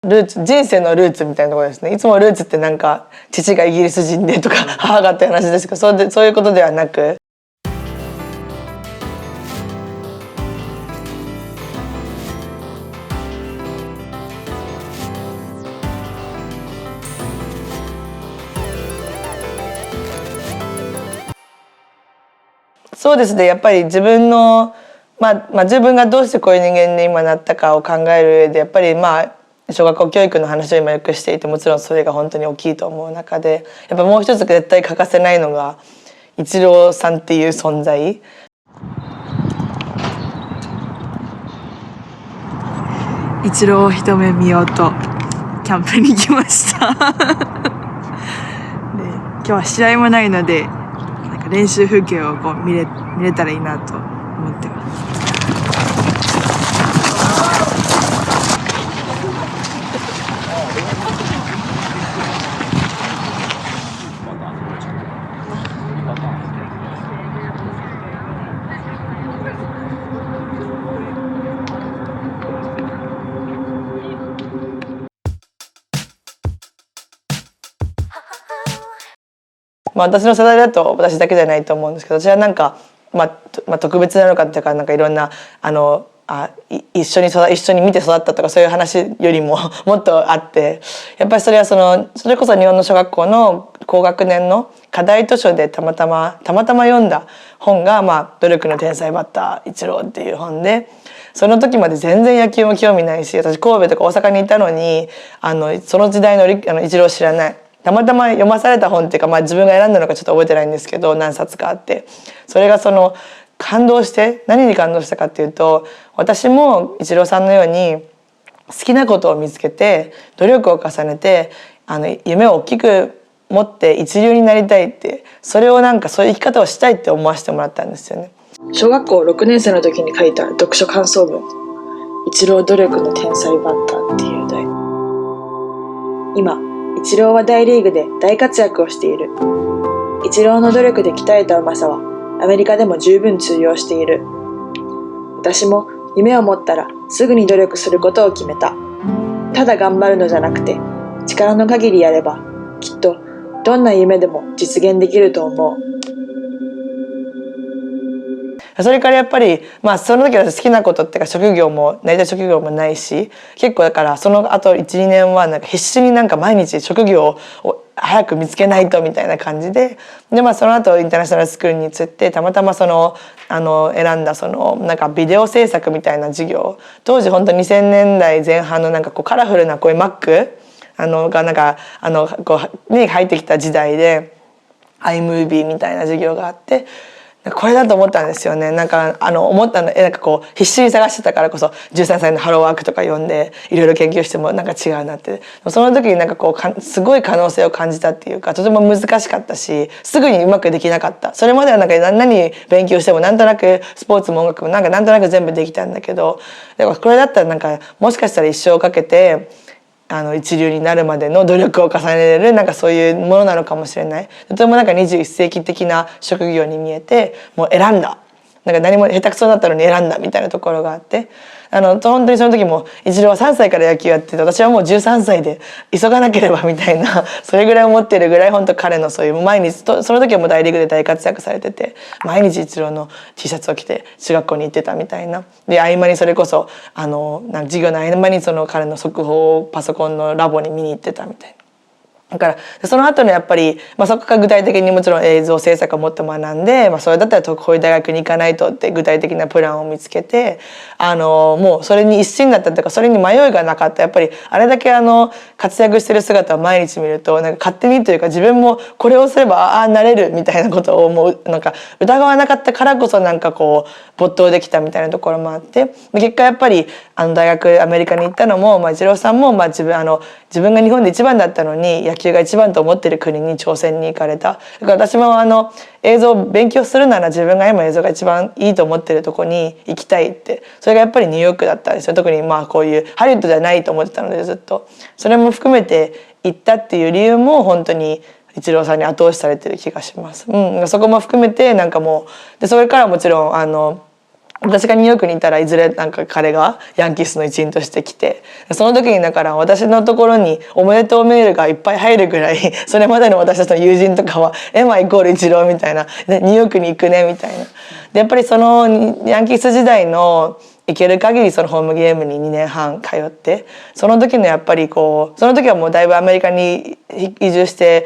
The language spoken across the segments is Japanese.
ルーツ、人生のルーツみたいなところですね。いつもルーツってなんか父がイギリス人でとか母がって話ですけど、そういうことではなく。そうですね、やっぱり自分の、自分がどうしてこういう人間に今なったかを考える上で、やっぱり小学校教育の話を今よくしていて、もちろんそれが本当に大きいと思う中で、やっぱもう一つ絶対欠かせないのがイチローさんっていう存在。イチローを一目見ようとキャンプに来ましたで、今日は試合もないので、なんか練習風景をこう見れたらいいなと思ってます。私の世代だと私だけじゃないと思うんですけど、私はなんか、特別なのかっていうか、なんかいろんな一緒に見て育ったとかそういう話よりももっとあって、やっぱりそれはそれこそ日本の小学校の高学年の課題図書でたまたま読んだ本が「努力の天才バッターイチロー」っていう本で、その時まで全然野球も興味ないし、私神戸とか大阪にいたのにその時代のイチロー知らない。たまたま読まされた本っていうか、自分が選んだのかちょっと覚えてないんですけど、何冊かあって、それが感動して、何に感動したかっていうと、私もイチローさんのように好きなことを見つけて努力を重ねて夢を大きく持って一流になりたいって、それをなんかそういう生き方をしたいって思わせてもらったんですよね。小学校6年生の時に書いた読書感想文「イチロー努力の天才バッター」っていう題。今イチローは大リーグで大活躍をしている。イチローの努力で鍛えたうまさはアメリカでも十分通用している。私も夢を持ったらすぐに努力することを決めた。ただ頑張るのじゃなくて、力の限りやればきっとどんな夢でも実現できると思う。それからやっぱりその時は好きなことっていうかなりたい職業もないし、結構だからその後 1,2 年はなんか必死になんか毎日職業を早く見つけないとみたいな感じで、その後インターナショナルスクールに移って、たまたま選んだなんかビデオ制作みたいな授業、当時本当2000年代前半のなんかこうカラフルなこういう Mac がなんかに入ってきた時代で iMovie みたいな授業があって、これだと思ったんですよね。なんか思ったのなんかこう必死に探してたからこそ13歳のハローワークとか読んでいろいろ研究してもなんか違うなって、その時になんかこうすごい可能性を感じたっていうか、とても難しかったしすぐにうまくできなかった。それまではなんか何勉強してもなんとなくスポーツも音楽もなんとなく全部できたんだけど、だからこれだったらなんかもしかしたら一生かけて一流になるまでの努力を重ねれるなんかそういうものなのかもしれない。とてもなんか21世紀的な職業に見えて、もう選んだ、なんか何も下手くそだったのに選んだみたいなところがあって、本当にその時もイチローは3歳から野球やってて、私はもう13歳で急がなければみたいなそれぐらい思ってるぐらい、本当彼のそういう毎日その時はもう大リーグで大活躍されてて、毎日イチローの T シャツを着て中学校に行ってたみたいな。で合間にそれこそ授業の合間に彼の速報をパソコンのラボに見に行ってたみたいな。だからその後のやっぱり、そこから具体的にもちろん映像制作をもっと学んで、それだったらこういう大学に行かないとって具体的なプランを見つけて、もうそれに一心だったというか、それに迷いがなかった。やっぱりあれだけ活躍してる姿を毎日見ると、なんか勝手にというか自分もこれをすればなれるみたいなことをもうなんか疑わなかったからこそ、なんかこう没頭できたみたいなところもあって、結果やっぱり大学アメリカに行ったのも、イチローさんも自分が日本で一番だったのに野球が一番と思ってる国に挑戦に行かれた。だから私も映像を勉強するなら自分が今映像が一番いいと思ってるとこに行きたいって、それがやっぱりニューヨークだったんですよ。特にこういうハリウッドじゃないと思ってたので、ずっとそれも含めて行ったっていう理由も本当にイチローさんに後押しされてる気がします。そこも含めてなんかもうで、それからもちろん私がニューヨークにいたらいずれなんか彼がヤンキースの一員として来て、その時にだから私のところにおめでとうメールがいっぱい入るぐらい、それまでの私たちの友人とかはエマイコールイチローみたいな、でニューヨークに行くねみたいな。でやっぱりそのヤンキース時代の行ける限りそのホームゲームに2年半通って、その時のやっぱりこう、その時はもうだいぶアメリカに移住して、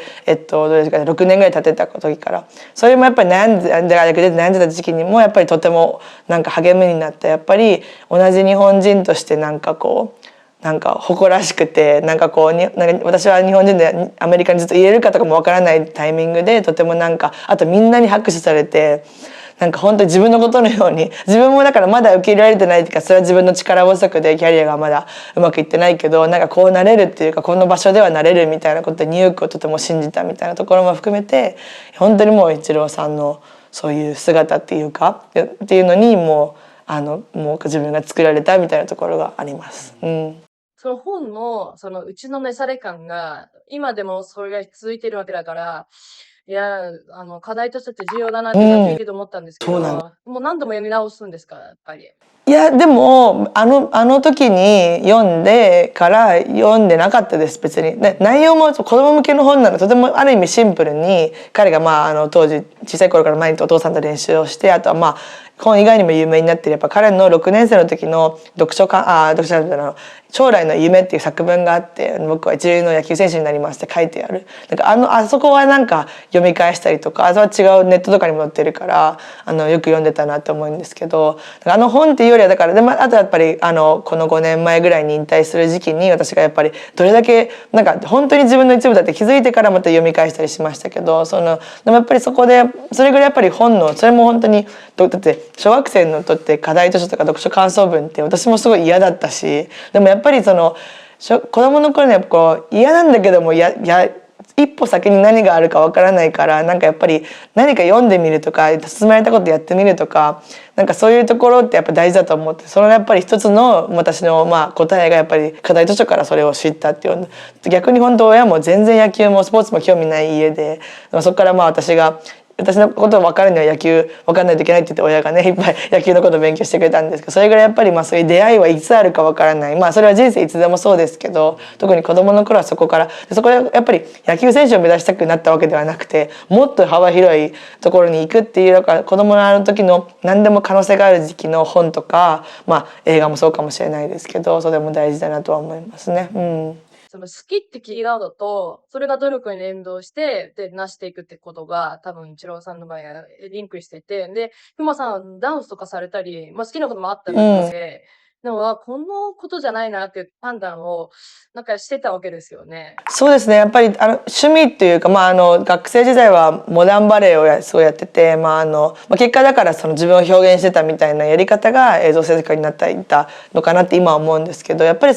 どうですかね、6年ぐらい経ってた時から、それもやっぱり悩んでた時期にもやっぱりとてもなんか励みになった。やっぱり同じ日本人としてなんかこうなんか誇らしくて、なんかこうなんか私は日本人でアメリカにずっと入れるかとかもわからないタイミングでとてもなんか、あとみんなに拍手されて、なんか本当に自分のことのように、自分もだからまだ受け入れられてないっていうか、それは自分の力不足でキャリアがまだうまくいってないけど、なんかこうなれるっていうか、この場所ではなれるみたいなことでニューヨークをとても信じたみたいなところも含めて、本当にもうイチローさんのそういう姿っていうかっていうのにもう自分が作られたみたいなところがあります。うん。その本の、その打ちのめされ感が、今でもそれが続いてるわけだから、いや、課題として重要だなって聞いてて思ったんですけど、そうなんだ。もう何度も読み直すんですか、やっぱり。いやでもあの時に読んでから読んでなかったです別に。で内容も子供向けの本なのでとてもある意味シンプルに、彼が当時小さい頃から毎日お父さんと練習をして、あとは本以外にも有名になってるやっぱ彼の6年生の時の将来の夢っていう作文があって、僕は一流の野球選手になりますって書いてある。なんかあそこはなんか読み返したりとか、あそこは違うネットとかにも載ってるからよく読んでたなって思うんですけど、本っていうよりはだからあとやっぱりこの5年前ぐらいに引退する時期に私がやっぱりどれだけなんか本当に自分の一部だって気づいてからまた読み返したりしましたけど、でもやっぱりそこでそれぐらいやっぱり本のそれも本当にだって小学生のとって課題図書とか読書感想文って私もすごい嫌だったし、でもやっぱり子供の頃にやっぱこう嫌なんだけども一歩先に何があるかわからないから、なんかやっぱり何か読んでみるとか勧められたことやってみるとか、なんかそういうところってやっぱ大事だと思って、それがやっぱり一つの私の答えがやっぱり課題図書からそれを知ったっていう。逆に本当親も全然野球もスポーツも興味ない家で、そこから私のことを分かるには野球分かんないといけないって言って親がねいっぱい野球のことを勉強してくれたんですけど、それぐらいやっぱりそういう出会いはいつあるか分からない。それは人生いつでもそうですけど、特に子供の頃はそこからそこでやっぱり野球選手を目指したくなったわけではなくて、もっと幅広いところに行くっていう、だから子供の時の何でも可能性がある時期の本とか、映画もそうかもしれないですけど、それも大事だなとは思いますね。うん。その好きってキーワードと、それが努力に連動して、で、成していくってことが、多分、イチローさんの場合はリンクしてて、で、くまさん、ダンスとかされたり、好きなこともあった中で、でも、このことじゃないなっていう判断を、なんかしてたわけですよね。そうですね。やっぱり趣味っていうか、学生時代はモダンバレエをすごいやってて、結果だから自分を表現してたみたいなやり方が映像制作になっていたのかなって今は思うんですけど、やっぱり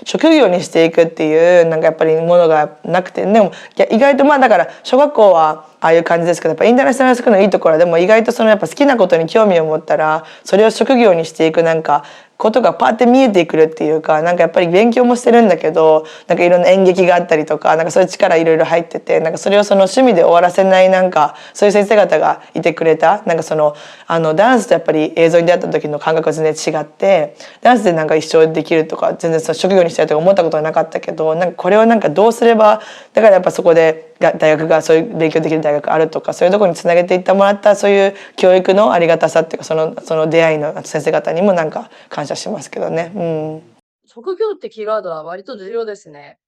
職業にしていくっていうなんかやっぱりものがなくて、でも意外とだから小学校はああいう感じですけど、やっぱインターナショナルスクールのいいところはでも意外とやっぱ好きなことに興味を持ったらそれを職業にしていくなんかことがパーって見えてくるっていうか、なんかやっぱり勉強もしてるんだけど、なんかいろんな演劇があったりとか、なんかそういう力いろいろ入ってて、なんかそれを趣味で終わらせないなんかそういう先生方がいてくれた。なんかダンスとやっぱり映像に出会った時の感覚が全然違って、ダンスでなんか一生できるとか全然職業にしたいとか思ったことはなかったけど、なんかこれをなんかどうすれば、だからやっぱそこで大学がそういう勉強できる大学あるとか、そういうところにつなげていってもらったそういう教育のありがたさっていうか、その出会いの先生方にもなんか感謝しますけどね。うん。職業ってキーワードは割と重要ですね。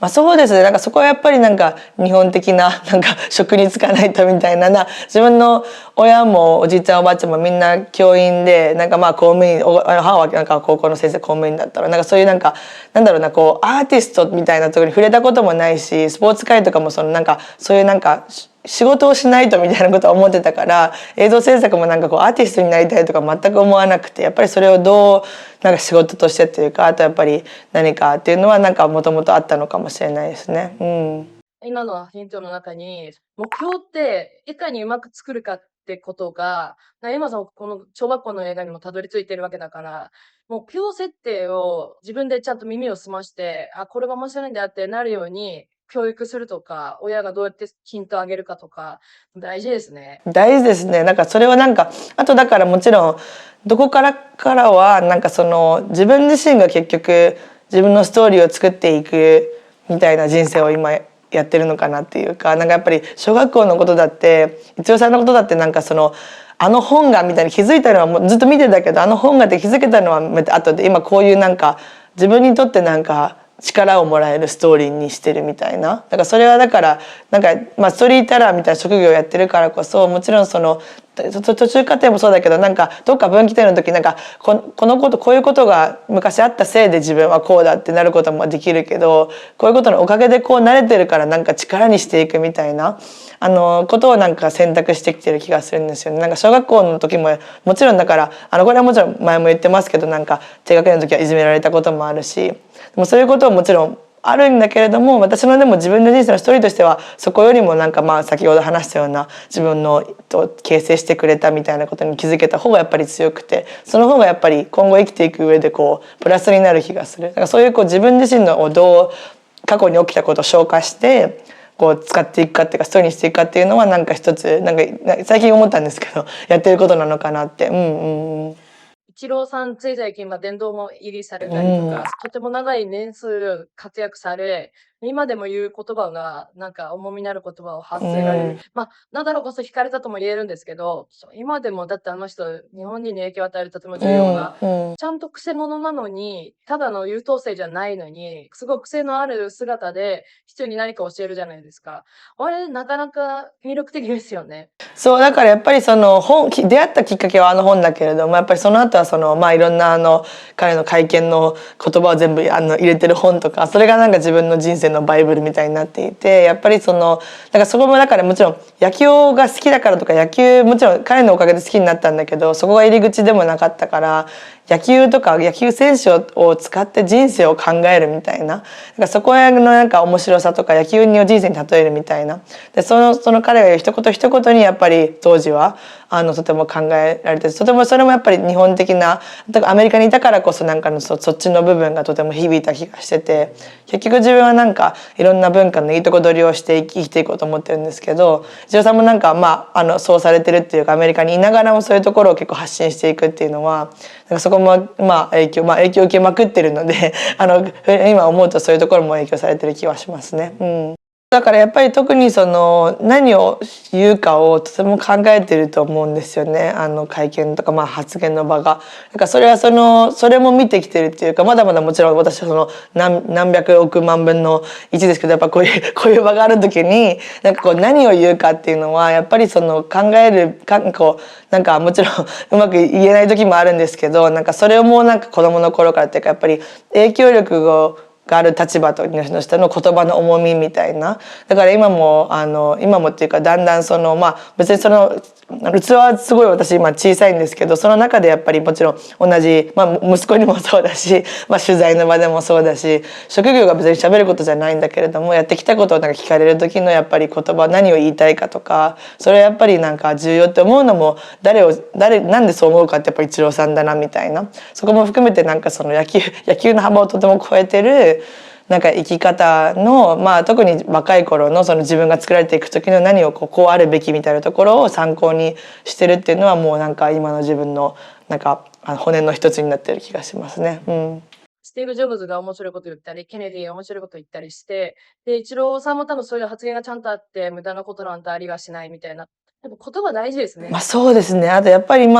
そうですね。なんかそこはやっぱりなんか日本的ななんか職に就かないとみたいな自分の親もおじいちゃんおばあちゃんもみんな教員で、なんか公務員、母はなんか高校の先生公務員だったら、なんかそういうなんかなんだろうな、こうアーティストみたいなところに触れたこともないし、スポーツ界とかもなんかそういうなんか仕事をしないとみたいなことは思ってたから、映像制作もなんかこうアーティストになりたいとか全く思わなくて、やっぱりそれをどうなんか仕事としてっていうか、あとやっぱり何かっていうのはなんかもともとあったのかもしれないですね。うん。今のヒントの中に、目標っていかにうまく作るかってことが、今さんこの小学校の映画にもたどり着いてるわけだから、目標設定を自分でちゃんと耳を澄まして、これが面白いんだってなるように教育するとか、親がどうやってヒントをあげるかとか、大事ですね。大事ですね。なんかそれはなんかあとだからもちろんどこからはなんかその自分自身が結局自分のストーリーを作っていくみたいな人生を今やってるのかなっていうか、なんかやっぱり小学校のことだって一応さんのことだってなんかその本がみたいに気づいたのはもうずっと見てたけど、本がって気づけたのは後で、今こういうなんか自分にとってなんか力をもらえるストーリーにしてるみたいな。だからそれはだからなんかストーリーテラーみたいな職業をやってるからこそ、もちろんその途中過程もそうだけど、なんかどっか分岐点の時なんかこのことこういうことが昔あったせいで自分はこうだってなることもできるけど、こういうことのおかげでこう慣れてるからなんか力にしていくみたいなことをなんか選択してきてる気がするんですよね。なんか小学校の時ももちろんだからこれはもちろん前も言ってますけど、なんか低学年の時はいじめられたこともあるし、でもそういうことももちろんあるんだけれども、私のでも自分の人生の一人としてはそこよりもなんか先ほど話したような自分の形成してくれたみたいなことに気づけた方がやっぱり強くて、その方がやっぱり今後生きていく上でプラスになる気がする。だからそういう自分自身のどう過去に起きたことを消化して使っていくかっていうか、ストーリーにしていくかっていうのはなんか一つなんか最近思ったんですけどやってることなのかなって。イチローさんつい最近殿堂も入りされたりとか、とても長い年数活躍され、今でも言う言葉がなんか重みのある言葉を発せられる、だからこそ惹かれたとも言えるんですけど、今でもだって人日本人に影響を与えるとても重要な、ちゃんと癖者なのに、ただの優等生じゃないのに、すごい癖のある姿で人に何か教えるじゃないですか。あれなかなか魅力的ですよね。そうだからやっぱりその出会ったきっかけは本だけれども、やっぱりその後はいろんな彼の会見の言葉を全部入れてる本とか、それがなんか自分の人生のバイブルみたいになっていて、やっぱりだからそこもだからもちろん野球が好きだからとか、野球もちろん彼のおかげで好きになったんだけど、そこが入り口でもなかったから、野球とか野球選手を使って人生を考えるみたいな、そこへのなんか面白さとか野球を人生に例えるみたいな、でその彼が言う一言一言にやっぱり当時はとても考えられて、とてもそれもやっぱり日本的な、アメリカにいたからこそなんかそっちの部分がとても響いた気がしてて、結局自分はなんかいろんな文化のいいとこ取りをして生きていこうと思ってるんですけど、一郎さんもなんかそうされてるっていうか、アメリカにいながらもそういうところを結構発信していくっていうのは、なんかそこも影響を受けまくってるので今思うとそういうところも影響されてる気はしますね。だからやっぱり特に何を言うかをとても考えてると思うんですよね。会見とか発言の場が。だからそれはそれも見てきてるっていうか、まだまだもちろん私は何百億万分の1ですけど、やっぱこういう場がある時になんか何を言うかっていうのはやっぱり考えるなんかもちろんうまく言えない時もあるんですけど、なんかそれをもうなんか子供の頃からっていうか、やっぱり影響力がある立場の人の言葉の重みみたいな。だから今もっていうか、だんだん別に器はすごい私今小さいんですけど、その中でやっぱりもちろん同じ、息子にもそうだし、取材の場でもそうだし、職業が別に喋ることじゃないんだけれども、やってきたことをなんか聞かれる時のやっぱり言葉、何を言いたいかとか、それはやっぱりなんか重要って思うのも、なんでそう思うかってやっぱりイチローさんだなみたいな、そこも含めてなんか野球の幅をとても超えてるなんか生き方の、特に若い頃の自分が作られていく時の何をこうあるべきみたいなところを参考にしてるっていうのは、もうなんか今の自分のなんか骨の一つになってる気がしますね。スティーブ・ジョブズが面白いこと言ったり、ケネディが面白いこと言ったりして、で、イチローさんも多分そういう発言がちゃんとあって、無駄なことなんてありはしないみたいな。やっぱ言葉大事ですね。そうですね。あとやっぱりいろん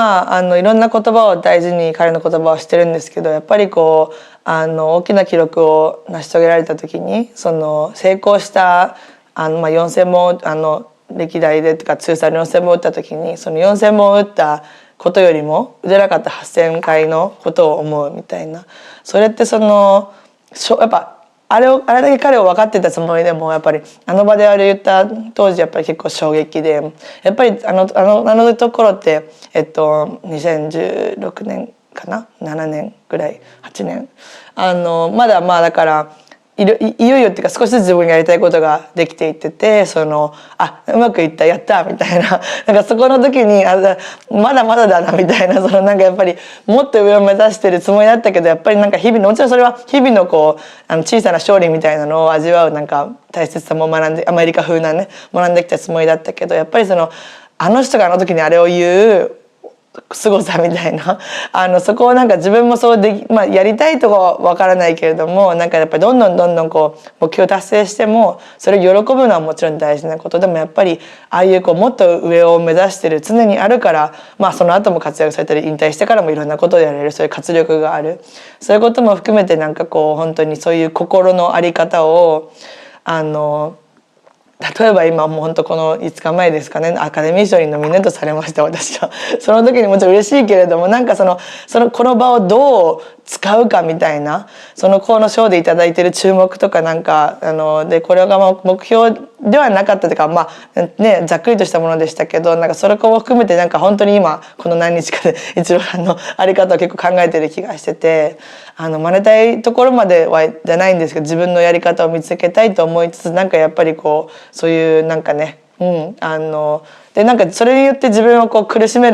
な言葉を大事に彼の言葉をしてるんですけど、やっぱり大きな記録を成し遂げられた時に成功した4,000本歴代でとか通算4,000本打った時に、4,000本打ったことよりも打てなかった8,000回のことを思うみたいな。それってやっぱあれだけ彼を分かってたつもりでも、やっぱり場で言った当時やっぱり結構衝撃で、やっぱりあのところって2016年かな、7年ぐらい8年まだだからいよいよっていうか、少しずつ自分がやりたいことができていってて、うまくいった、やったみたいな、なんかそこの時にまだまだだなみたいな、なんかやっぱりもっと上を目指してるつもりだったけど、やっぱりなんか日々の、もちろんそれは日々の小さな勝利みたいなのを味わうなんか大切さも学んで、アメリカ風なね学んできたつもりだったけど、やっぱりあの人があの時にあれを言う凄さみたいなそこをなんか自分もそうでき、やりたいとかは分からないけれども、なんかやっぱりどんどんこう目標達成してもそれを喜ぶのはもちろん大事なことでも、やっぱりああいうこうもっと上を目指してる常にあるから、その後も活躍されたり引退してからもいろんなことをやれる、そういう活力がある、そういうことも含めてなんかこう本当にそういう心の在り方を例えば今もう本当この5日前ですかね、アカデミー賞にノミネートされました私は。その時にもちろん嬉しいけれども、なんかこの場をどう使うかみたいな、この賞でいただいてる注目とかなんかでこれが目標ではなかったというか、ざっくりとしたものでしたけど、なんかそれを含めてなんか本当に今この何日かでイチローさんの在り方を結構考えてる気がしてて、真似たいところまではじゃないんですけど、自分のやり方を見つけたいと思いつつ、なんかやっぱりこうそういうなんかね、でなんかそれによって自分をこう苦しめ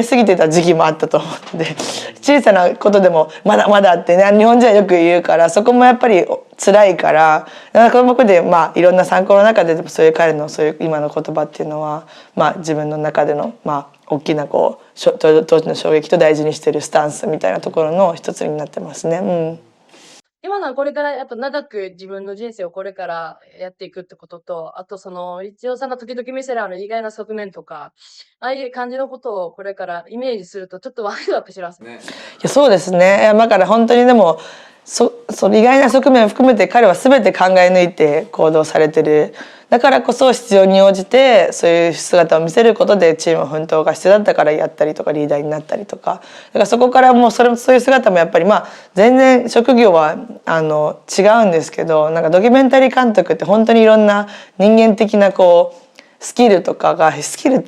すぎてた時期もあったと思って、小さなことでもまだまだってね、日本人はよく言うから、そこもやっぱり辛いから、この僕でいろんな参考の中でそういう彼のそういう今の言葉っていうのは、自分の中での大きなこう当時の衝撃と大事にしてるスタンスみたいなところの一つになってますね。今のはこれからやっぱ長く自分の人生をこれからやっていくってことと、あとイチローさんが時々見せる意外な側面とか、ああいう感じのことをこれからイメージするとちょっとワクワクしますね。いやそうですね。だから本当にでも意外な側面を含めて彼は全て考え抜いて行動されてる。だからこそ必要に応じてそういう姿を見せることでチーム奮闘が必要だったからやったりとかリーダーになったりとか、だからそこからもうそういう姿もやっぱり全然職業は違うんですけど、なんかドキュメンタリー監督って本当にいろんな人間的なこうスキルって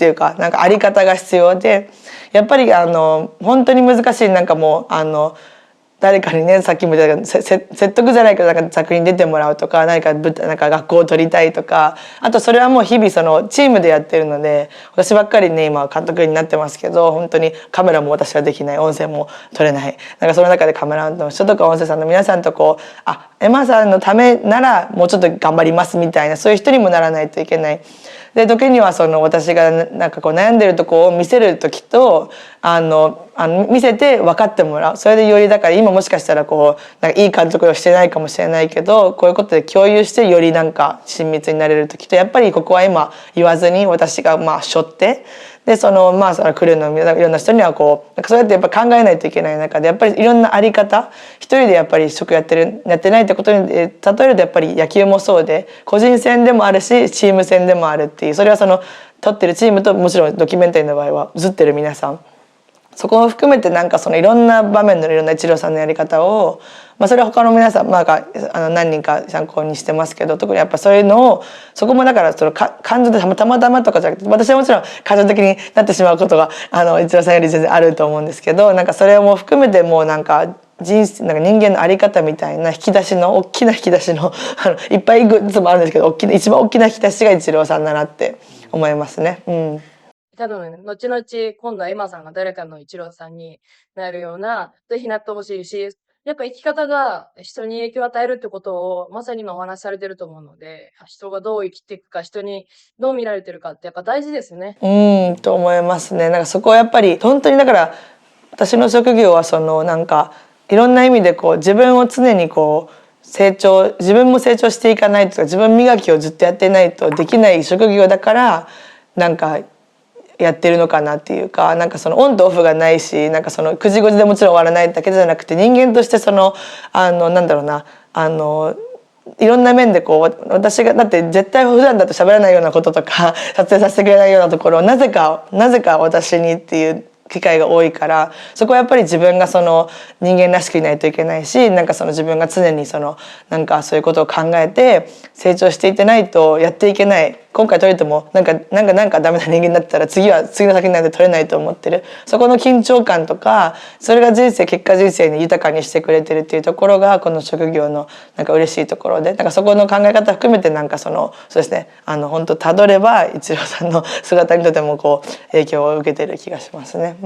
いうかなんかあり方が必要で、やっぱり本当に難しい、なんかもう誰かにね、さっきも言ったけど説得じゃないけどなんか作品に出てもらうとか、なんか学校を取りたいとか、あとそれはもう日々チームでやってるので、私ばっかりね今監督になってますけど、本当にカメラも私はできない、音声も撮れない、なんかその中でカメラの人とか音声さんの皆さんとこうエマさんのためならもうちょっと頑張りますみたいな、そういう人にもならないといけない。で時には私がなんかこう悩んでるとこを見せる時と見せて分かってもらう、それでよりだから今もしかしたらこうなんかいい監督をしてないかもしれないけど、こういうことで共有してよりなんか親密になれる時と、やっぱりここは今言わずに私が背負って、でそのクルーのいろんな人にはこうそうやってやっぱ考えないといけない中で、やっぱりいろんなあり方、一人でやっぱり職やってないってことに例えると、やっぱり野球もそうで個人戦でもあるしチーム戦でもあるっていう、それは撮ってるチームともちろんドキュメンタリーの場合は映ってる皆さん、そこを含めてなんかいろんな場面のいろんなイチローさんのやり方を、それは他の皆さん、何人か参考にしてますけど、特にやっぱそういうのをそこもだから感情でたまたまとかじゃなくて、私はもちろん感情的になってしまうことがイチローさんより全然あると思うんですけど、なんかそれをもう含めてもうなんかなんか人間の在り方みたいな大きな引き出しのいっぱいグッズもあるんですけど、一番大きな引き出しがイチローさんだなって思いますね。多分、後々、今度はエマさんが誰かのイチローさんになるような、ぜひなってほしいし、やっぱ生き方が人に影響を与えるってことを、まさに今お話しされてると思うので、人がどう生きていくか、人にどう見られてるかってやっぱ大事ですね。と思いますね。なんかそこはやっぱり本当にだから私の職業はなんかいろんな意味でこう自分を常にこう自分も成長していかないとか、自分磨きをずっとやってないとできない職業だから、なんかやってるのかなっていうか、なんかオンとオフがないし、なんか9時5時でもちろん終わらないだけじゃなくて、人間としてなんだろうな、いろんな面でこう私がだって絶対普段だと喋らないようなこととか撮影させてくれないようなところをなぜか私にっていう機会が多いから、そこはやっぱり自分が人間らしくいないといけないし、なんか自分が常になんかそういうことを考えて成長していってないとやっていけない。今回撮れてもなんかダメな人間になったら次の先になんて撮れないと思ってる、そこの緊張感とか、それが結果人生に豊かにしてくれてるっていうところがこの職業のなんか嬉しいところで、なんかそこの考え方含めてなんかそうですね、本当たどればイチローさんの姿にとてもこう影響を受けてる気がしますね。